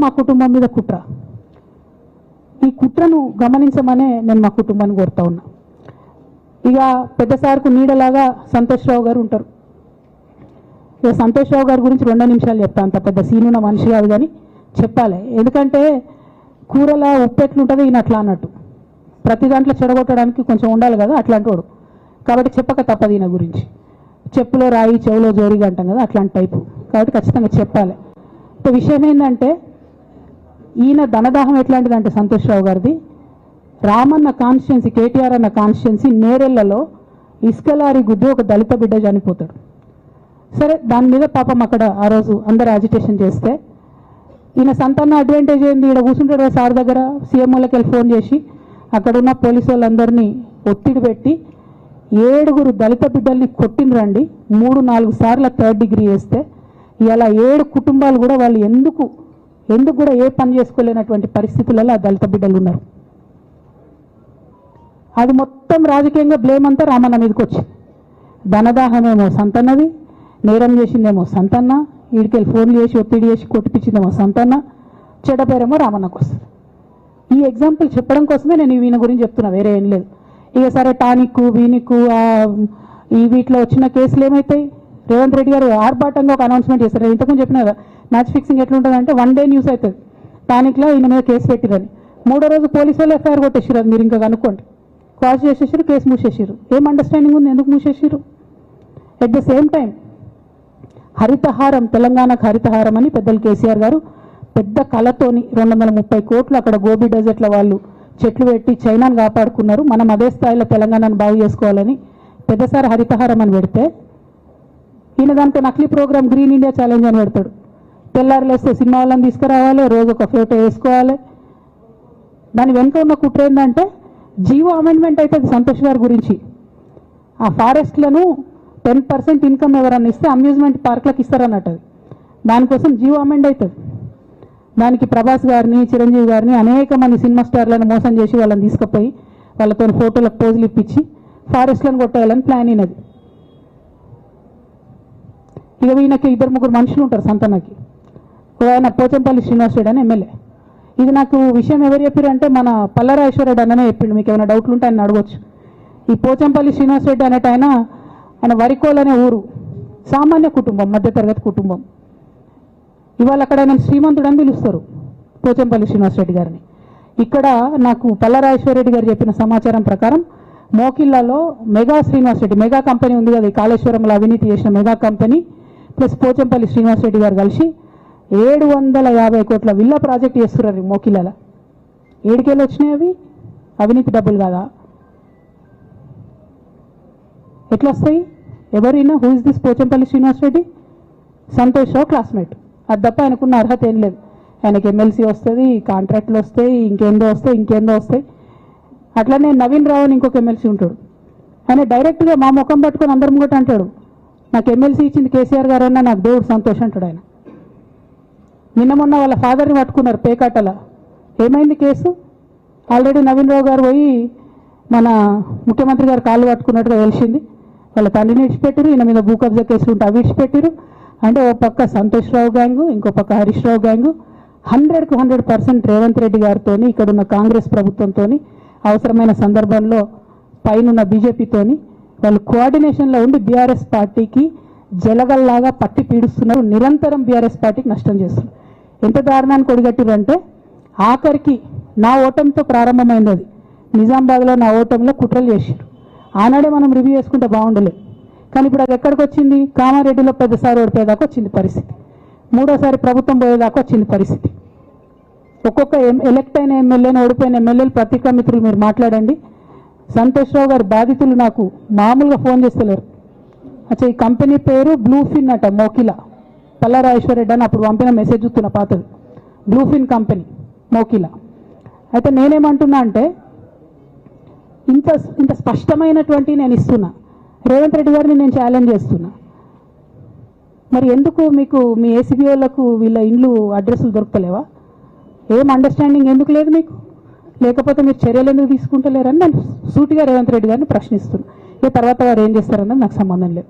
మా కుటుంబం మీద కుట్ర. ఈ కుట్రను గమనించమనే నేను మా కుటుంబాన్ని కోరుతా ఉన్నా. ఇక పెద్ద సార్కు నీడలాగా సంతోష్ రావు గారు ఉంటారు. ఇక సంతోష్ రావు గారి గురించి 2 నిమిషాలు చెప్తాను. అంత పెద్ద సీనున్న మనిషి కాదు కానీ చెప్పాలి. ఎందుకంటే కూరల ఉప్పు ఎట్లుంటుంది ఈయన అట్లా అన్నట్టు, ప్రతి దాంట్లో చెడగొట్టడానికి కొంచెం ఉండాలి కదా, అట్లాంటి వాడు. కాబట్టి చెప్పక తప్పదు ఈయన గురించి. చెప్పులో రాయి చెవులో జోరిగా అంటాం కదా, అట్లాంటి టైపు. కాబట్టి ఖచ్చితంగా చెప్పాలి. విషయం ఏంటంటే ఈయన ధనదాహం ఎట్లాంటిదంటే సంతోష్ రావు గారిది, రామన్న కాన్స్టిట్యున్సీ, కేటీఆర్ అన్న కాన్స్టిట్యున్సీ నేరెళ్లలో ఇసుకలారి గుద్ది ఒక దళిత బిడ్డ చనిపోతాడు. సరే, దాని మీద పాపం అక్కడ ఆ రోజు అందరు యాజిటేషన్ చేస్తే ఈయన సంతాన అడ్వాంటేజ్ ఏంది, ఇక్కడ కూర్చుంటాడు సార్ దగ్గర, సీఎంఓలకి వెళ్ళి ఫోన్ చేసి అక్కడున్న పోలీసు వాళ్ళందరినీ ఒత్తిడి పెట్టి 7 దళిత బిడ్డల్ని కొట్టినరండి. 3-4 సార్లు 3rd డిగ్రీ వేస్తే ఇలా 7 కుటుంబాలు కూడా వాళ్ళు ఎందుకు కూడా ఏ పని చేసుకోలేనటువంటి పరిస్థితులలో ఆ దళిత బిడ్డలు ఉన్నారు. అది మొత్తం రాజకీయంగా బ్లేమ్ అంతా రామన్న మీదకి వచ్చింది. ధనదాహమేమో సంతన్నది, నేరం చేసిందేమో సంతన్న, వీడికెళ్ళి ఫోన్లు చేసి ఒత్తిడి చేసి కొట్టిపించిందేమో సంతన్న, చెడ్డ పేరేమో రామన్నకు వస్తుంది. ఈ ఎగ్జాంపుల్ చెప్పడం కోసమే నేను ఈయన గురించి చెప్తున్నా, వేరే ఏం లేదు. ఇక సరే టానిక్ వీనిక్ ఈ వీటిలో వచ్చిన కేసులు ఏమవుతాయి? రేవంత్ రెడ్డి గారు ఆర్భాటంగా ఒక అనౌన్స్మెంట్ చేస్తారు. ఇంతకుముందు చెప్పిన కదా, మ్యాచ్ ఫిక్సింగ్ ఎట్లుంటుందంటే 1 డే న్యూస్ అవుతుంది, టానిక్లో ఈయన మీద కేసు పెట్టిరని. 3వ రోజు పోలీసు వాళ్ళు ఎఫ్ఐఆర్ కొట్టేసారు. అది మీరు ఇంకా కనుక్కోండి. కాల్ చేసేసారు, కేసు మూసేసారు. ఏం అండర్స్టాండింగ్ ఉంది, ఎందుకు మూసేసారు? At the same time Harithaharam, తెలంగాణకు హరితహారం అని పెద్దలు కేసీఆర్ గారు పెద్ద కళతోని 230 కోట్లు అక్కడ గోబీ డెజర్ట్ల వాళ్ళు చెట్లు పెట్టి చైనాను కాపాడుకున్నారు. మనం అదే స్థాయిలో తెలంగాణను బాగు చేసుకోవాలని పెద్దసారి హరితహారం అని పెడితే ఈయన దాంట్లో నకిలీ ప్రోగ్రామ్ గ్రీన్ ఇండియా ఛాలెంజ్ అని పెడతాడు. తెల్లారులేస్తే సినిమా వాళ్ళని తీసుకురావాలి, రోజు ఒక ఫోటో వేసుకోవాలి. దాని వెనుక ఉన్న కుట్ర ఏంటంటే జీవో అమెండ్మెంట్ అవుతుంది సంతోష్ గారి గురించి. ఆ ఫారెస్ట్లను 10% ఇన్కమ్ ఎవరన్నా ఇస్తే అమ్యూజ్మెంట్ పార్క్లకు ఇస్తారన్నట్టు. దానికోసం జీవో అమెండ్ అవుతుంది. దానికి ప్రభాస్ గారిని, చిరంజీవి గారిని, అనేక మంది సినిమా స్టార్లను మోసం చేసి వాళ్ళని తీసుకుపోయి వాళ్ళతో ఫోటోలకు పోజులు ఇప్పించి ఫారెస్ట్లను కొట్టేయాలని ప్లాన్ అయినది. ఇక ఈయనకి 2-3 మనుషులు ఉంటారు సంతనకి. ఆయన పోచంపల్లి శ్రీనివాస్ రెడ్డి అని ఎమ్మెల్యే. ఇది నాకు విషయం ఎవరు చెప్పారంటే మన పల్లరాజేశ్వరరెడ్డి అన్ననే చెప్పిండు. మీకు ఏమైనా డౌట్లు ఉంటే ఆయన అడగవచ్చు. ఈ పోచంపల్లి శ్రీనివాస్ రెడ్డి అనేట ఆయన వరికోల్ అనే ఊరు, సామాన్య కుటుంబం, మధ్యతరగతి కుటుంబం. ఇవాళ అక్కడ ఆయన శ్రీమంతుడు అని పిలుస్తారు పోచంపల్లి శ్రీనివాస్ రెడ్డి గారిని. ఇక్కడ నాకు పల్లరాజేశ్వరరెడ్డి గారు చెప్పిన సమాచారం ప్రకారం మోకిల్లాలో మెగా శ్రీనివాస్ రెడ్డి, మెగా కంపెనీ ఉంది కదా, ఈ కాళేశ్వరంలో అవినీతి చేసిన మెగా కంపెనీ ప్లస్ పోచంపల్లి శ్రీనివాస్ రెడ్డి గారు కలిసి 750 కోట్ల విల్లా ప్రాజెక్ట్ చేస్తున్నారు మోకిల్లాల. ఏడికెళ్ళి వచ్చినాయి అవి? అవినీతి డబ్బులు కాదా? ఎట్లా వస్తాయి? ఎవరైనా who is this Pochampalli Srinivas Reddy? Santosh Rao classmate. అది తప్ప ఆయనకున్న అర్హత ఏం లేదు. ఆయనకి ఎమ్మెల్సీ వస్తుంది, కాంట్రాక్ట్లు వస్తాయి, ఇంకేందో వస్తాయి. అట్లనే నవీన్ రావు అని ఇంకొక ఎమ్మెల్సీ ఉంటాడు. ఆయన డైరెక్ట్గా మా ముఖం పట్టుకొని అందరం కూడా అంటాడు, నాకు ఎమ్మెల్సీ ఇచ్చింది కేసీఆర్ గారు అన్నా, నాకు దేవుడు సంతోషం అంటాడు ఆయన. నిన్న మొన్న వాళ్ళ ఫాదర్ని పట్టుకున్నారు పేకాటల. ఏమైంది కేసు? ఆల్రెడీ నవీన్ రావు గారు పోయి మన ముఖ్యమంత్రి గారు కాళ్ళు పట్టుకున్నట్టుగా తెలిసింది. వాళ్ళ తండ్రిని విడిచిపెట్టారు, ఈయన మీద భూ కబ్జా కేసులు ఉంటే అవి విడిచిపెట్టారు. అంటే ఓ పక్క సంతోష్ రావు గ్యాంగు, ఇంకో పక్క హరీష్ రావు గ్యాంగు 100కు 100% రేవంత్ రెడ్డి గారితో, ఇక్కడున్న కాంగ్రెస్ ప్రభుత్వంతో, అవసరమైన సందర్భంలో పైనున్న బీజేపీతోని వాళ్ళు కోఆర్డినేషన్లో ఉండి బీఆర్ఎస్ పార్టీకి జలగల్లాగా పట్టి పీడుస్తున్నారు. నిరంతరం బీఆర్ఎస్ పార్టీకి నష్టం చేస్తున్నారు. ఎంత దారుణానికి ఒడిగట్టిరంటే ఆఖరికి నా ఓటమితో ప్రారంభమైంది అది. నిజామాబాద్లో నా ఓటమిలో కుట్రలు చేశారు. ఆనాడే మనం రివ్యూ చేసుకుంటే బాగుండలేదు. కానీ ఇప్పుడు అది ఎక్కడికి వచ్చింది? కామారెడ్డిలో పెద్దసారి ఓడిపోయేదాకా వచ్చింది పరిస్థితి. 3వసారి ప్రభుత్వం పోయేదాకా వచ్చింది పరిస్థితి. ఒక్కొక్క ఎలక్ట్ అయిన ఎమ్మెల్యేని, ఓడిపోయిన ఎమ్మెల్యేలు, పత్రికా మిత్రులు మీరు మాట్లాడండి. సంతోష్ రావు గారి బాధితులు నాకు మామూలుగా ఫోన్ చేస్తలేరు. అచ్చా, ఈ కంపెనీ పేరు బ్లూఫిన్ అట, మోకిలా. పల్లరాజేశ్వరరెడ్డి అని అప్పుడు పంపిన మెసేజ్ చూస్తున్న పాతది, బ్లూఫిన్ కంపెనీ మోకిలా. అయితే నేనేమంటున్నా అంటే ఇంత స్పష్టమైనటువంటి నేను ఇస్తున్నా, రేవంత్ రెడ్డి గారిని నేను ఛాలెంజ్ చేస్తున్నా. మరి ఎందుకు మీకు మీ ఏసీబీ వాళ్ళకు వీళ్ళ ఇండ్లు అడ్రస్లు దొరకలేవా? ఏం అండర్స్టాండింగ్ ఎందుకు లేదు మీకు? లేకపోతే మీరు చర్యలు ఎందుకు తీసుకుంటలేరని నేను సూటిగా రేవంత్ రెడ్డి గారిని ప్రశ్నిస్తున్నా. ఇక తర్వాత వారు ఏం చేస్తారన్నది నాకు సంబంధం లేదు.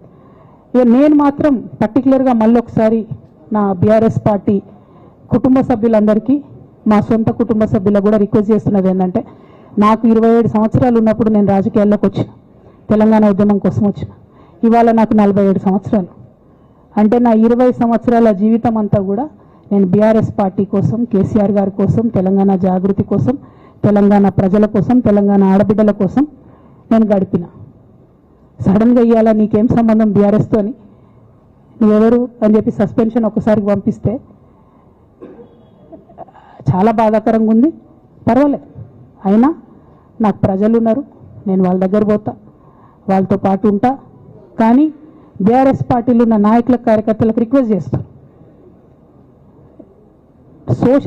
ఇక నేను మాత్రం పర్టికులర్గా మళ్ళీ ఒకసారి నా బీఆర్ఎస్ పార్టీ కుటుంబ సభ్యులందరికీ, మా సొంత కుటుంబ సభ్యులకు కూడా రిక్వెస్ట్ చేస్తున్నది ఏంటంటే, నాకు 27 సంవత్సరాలు ఉన్నప్పుడు నేను రాజకీయాల్లోకి వచ్చిన, తెలంగాణ ఉద్యమం కోసం వచ్చిన. ఇవాళ నాకు 47 సంవత్సరాలు. అంటే నా 20 సంవత్సరాల జీవితం అంతా కూడా నేను బీఆర్ఎస్ పార్టీ కోసం, కేసీఆర్ గారి కోసం, తెలంగాణ జాగృతి కోసం, తెలంగాణ ప్రజల కోసం, తెలంగాణ ఆడబిడ్డల కోసం నేను గడిపిన. సడన్గా ఇవ్వాలా నీకేం సంబంధం బీఆర్ఎస్తో అని, నువ్వెవరు అని చెప్పి సస్పెన్షన్ ఒకసారికి పంపిస్తే చాలా బాధాకరంగా ఉంది. పర్వాలేదు, అయినా నాకు ప్రజలు ఉన్నారు, నేను వాళ్ళ దగ్గర పోతా, వాళ్ళతో పాటు ఉంటా. కానీ బీఆర్ఎస్ పార్టీలో ఉన్న నాయకుల కార్యకర్తలకు రిక్వెస్ట్ చేస్తాను, సోషల్